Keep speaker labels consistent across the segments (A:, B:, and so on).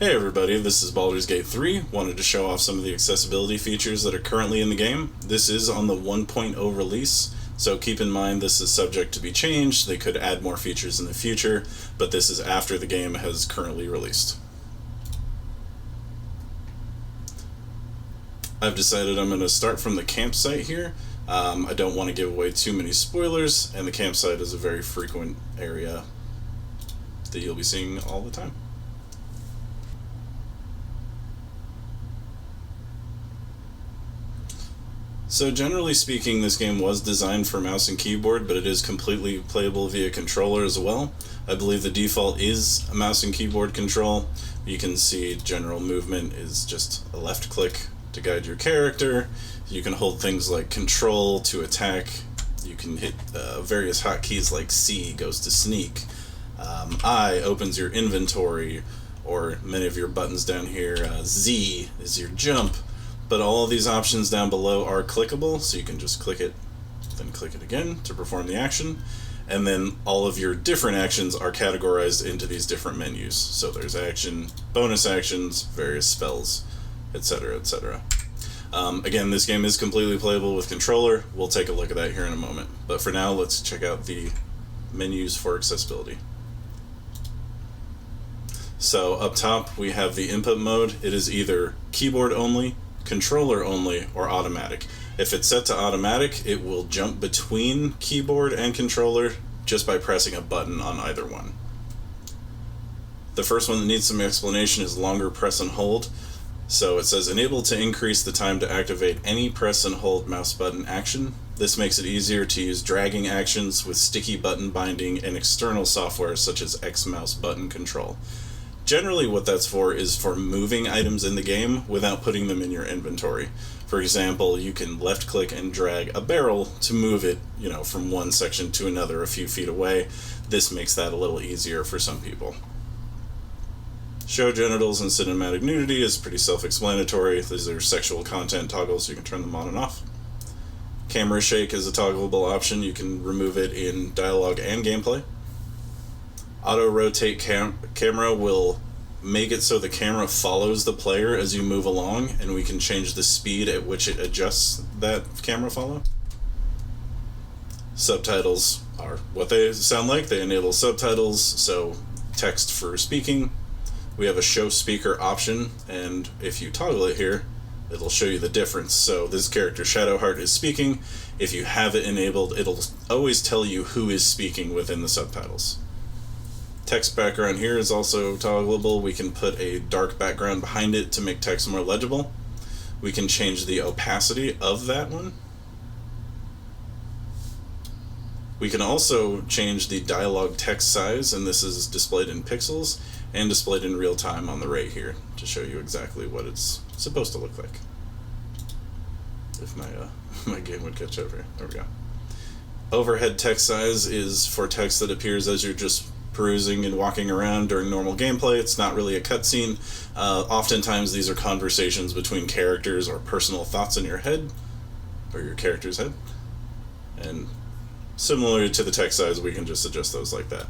A: Hey everybody, this is Baldur's Gate 3. Wanted to show off some of the accessibility features that are currently in the game. This is on the 1.0 release, so keep in mind this is subject to be changed. They could add more features in the future, but this is after the game has currently released. I've decided I'm going to start from the campsite here. I don't want to give away too many spoilers, and the campsite is a very frequent area that you'll be seeing all the time. So generally speaking, this game was designed for mouse and keyboard, but it is completely playable via controller as well. I believe the default is a mouse and keyboard control. You can see general movement is just a left click to guide your character. You can hold things like control to attack. You can hit various hotkeys like C goes to sneak. I opens your inventory, or many of your buttons down here. Z is your jump. But all of these options down below are clickable, so you can just click it, then click it again to perform the action. And then all of your different actions are categorized into these different menus. So there's action, bonus actions, various spells, etc., etc. Again, this game is completely playable with controller. We'll take a look at that here in a moment. But for now, let's check out the menus for accessibility. So up top, we have the input mode. It is either keyboard only, controller only, or automatic. If it's set to automatic, it will jump between keyboard and controller just by pressing a button on either one. The first one that needs some explanation is longer press and hold. So it says enable to increase the time to activate any press and hold mouse button action. This makes it easier to use dragging actions with sticky button binding and external software such as X mouse button control. Generally what that's for is for moving items in the game without putting them in your inventory. For example, you can left click and drag a barrel to move it, from one section to another a few feet away. This makes that a little easier for some people. Show genitals and cinematic nudity is pretty self-explanatory. These are sexual content toggles, so you can turn them on and off. Camera shake is a toggleable option. You can remove it in dialogue and gameplay. Auto rotate camera will make it so the camera follows the player as you move along, and we can change the speed at which it adjusts that camera follow. Subtitles are what they sound like. They enable subtitles, so text for speaking. We have a show speaker option, and if you toggle it here, it'll show you the difference. So this character, Shadowheart, is speaking. If you have it enabled, it'll always tell you who is speaking within the subtitles. Text background here is also toggleable. We can put a dark background behind it to make text more legible. We can change the opacity of that one. We can also change the dialogue text size, and this is displayed in pixels and displayed in real time on the right here to show you exactly what it's supposed to look like. If my game would catch up here. There we go. Overhead text size is for text that appears as you're just perusing and walking around during normal gameplay. It's not really a cutscene. Oftentimes these are conversations between characters or personal thoughts in your head, or your character's head. And similar to the text size, we can just adjust those like that.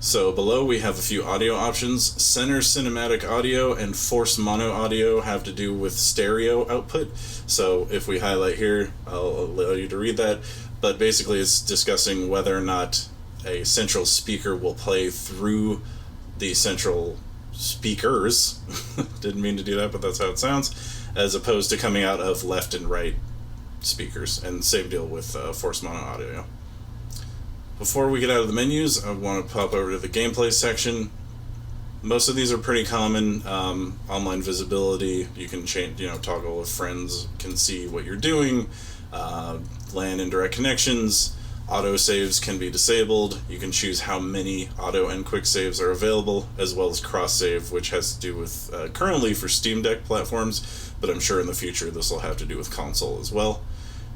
A: So below we have a few audio options. Center cinematic audio and force mono audio have to do with stereo output. So if we highlight here, I'll allow you to read that. But basically it's discussing whether or not a central speaker will play through the central speakers. Didn't mean to do that, but that's how it sounds. As opposed to coming out of left and right speakers. And same deal with force mono audio. Before we get out of the menus, I want to pop over to the gameplay section. Most of these are pretty common. Online visibility, you can change, toggle if friends can see what you're doing. LAN and direct connections. Auto saves can be disabled. You can choose how many auto and quick saves are available, as well as cross save, which has to do with currently for Steam Deck platforms, but I'm sure in the future this will have to do with console as well.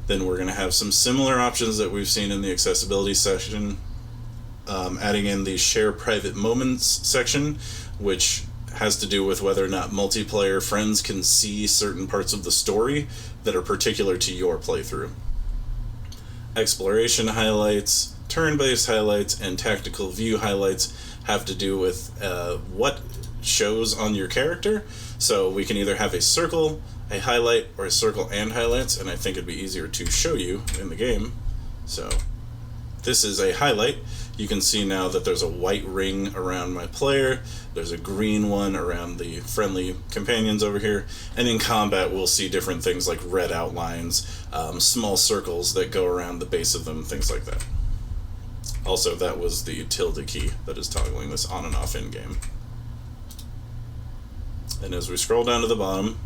A: Then we're going to have some similar options that we've seen in the accessibility section, adding in the share private moments section, which has to do with whether or not multiplayer friends can see certain parts of the story that are particular to your playthrough. Exploration highlights, turn-based highlights and tactical view highlights have to do with what shows on your character. So we can either have a circle, a highlight, or a circle and highlights, and I think it'd be easier to show you in the game. So this is a highlight. You can see now that there's a white ring around my player, there's a green one around the friendly companions over here, and in combat we'll see different things like red outlines, small circles that go around the base of them, things like that. Also, that was the tilde key that is toggling this on and off in-game. And as we scroll down to the bottom,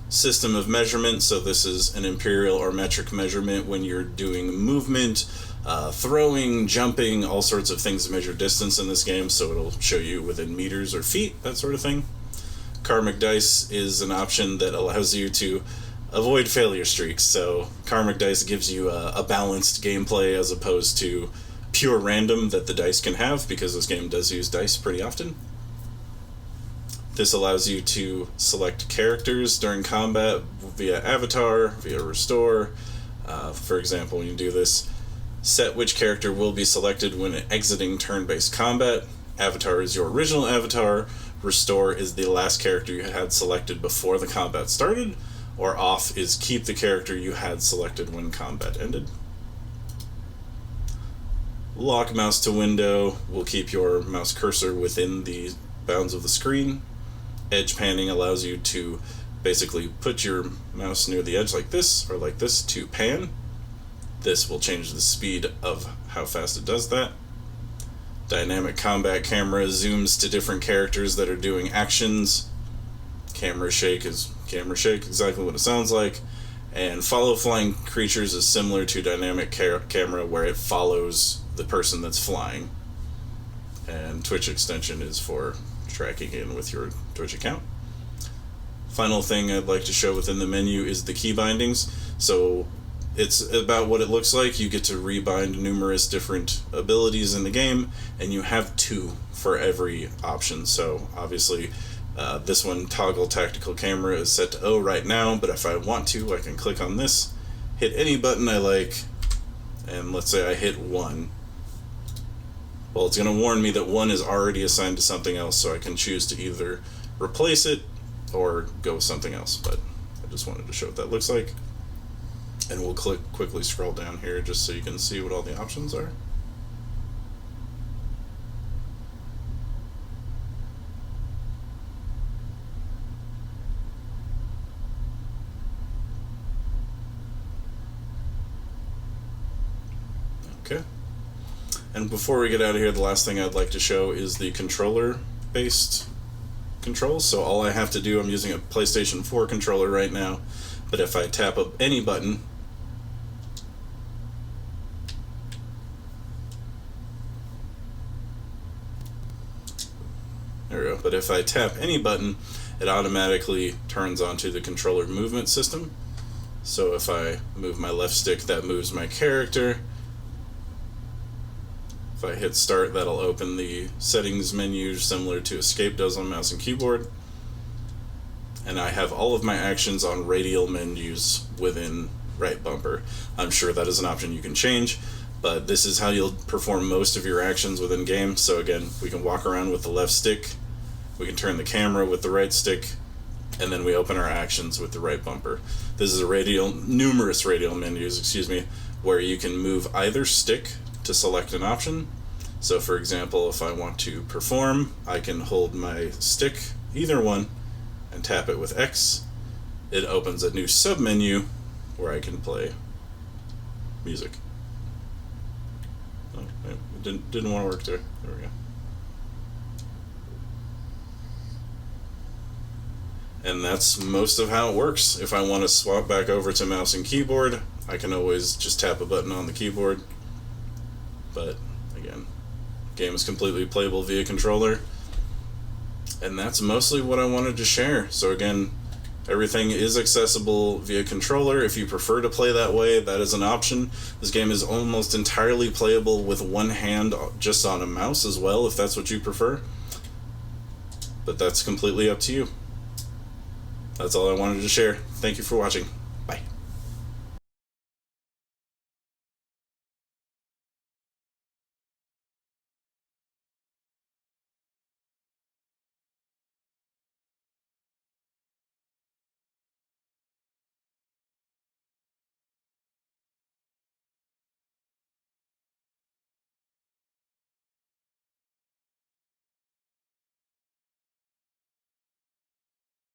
A: system of measurement, so this is an imperial or metric measurement when you're doing movement, throwing, jumping, all sorts of things to measure distance in this game, so it'll show you within meters or feet, that sort of thing. Karmic dice is an option that allows you to avoid failure streaks, so Karmic dice gives you a balanced gameplay as opposed to pure random that the dice can have, because this game does use dice pretty often. This allows you to select characters during combat via avatar, via restore. For example, when you do this, set which character will be selected when exiting turn-based combat. Avatar is your original avatar. Restore is the last character you had selected before the combat started. Or off is keep the character you had selected when combat ended. Lock mouse to window will keep your mouse cursor within the bounds of the screen. Edge panning allows you to basically put your mouse near the edge like this or like this to pan. This will change the speed of how fast it does that. Dynamic combat camera zooms to different characters that are doing actions. Camera shake is camera shake, exactly what it sounds like. And follow flying creatures is similar to dynamic camera, where it follows the person that's flying. And Twitch extension is for tracking in with your Twitch account. Final thing I'd like to show within the menu is the key bindings. So it's about what it looks like. You get to rebind numerous different abilities in the game, and you have 2 for every option. So obviously this one, toggle tactical camera, is set to O right now, but if I want to, I can click on this, hit any button I like, and let's say I hit 1. Well, it's going to warn me that 1 is already assigned to something else, so I can choose to either replace it or go with something else, but I just wanted to show what that looks like. And we'll quickly scroll down here just so you can see what all the options are. Okay. And before we get out of here, the last thing I'd like to show is the controller-based controls. So all I have to do, I'm using a PlayStation 4 controller right now, but if I tap up any button, there we go. But if I tap any button, it automatically turns onto the controller movement system. So if I move my left stick, that moves my character. If I hit start, that'll open the settings menu similar to escape does on mouse and keyboard. And I have all of my actions on radial menus within right bumper. I'm sure that is an option you can change, but this is how you'll perform most of your actions within game. So again, we can walk around with the left stick, we can turn the camera with the right stick, and then we open our actions with the right bumper. This is numerous radial menus, where you can move either stick to select an option. So for example, if I want to perform, I can hold my stick, either one, and tap it with X. It opens a new submenu where I can play music. Oh, it didn't want to work there. There we go. And that's most of how it works. If I want to swap back over to mouse and keyboard, I can always just tap a button on the keyboard. But again, the game is completely playable via controller. And that's mostly what I wanted to share. So again, everything is accessible via controller. If you prefer to play that way, that is an option. This game is almost entirely playable with one hand just on a mouse as well, if that's what you prefer. But that's completely up to you. That's all I wanted to share. Thank you for watching.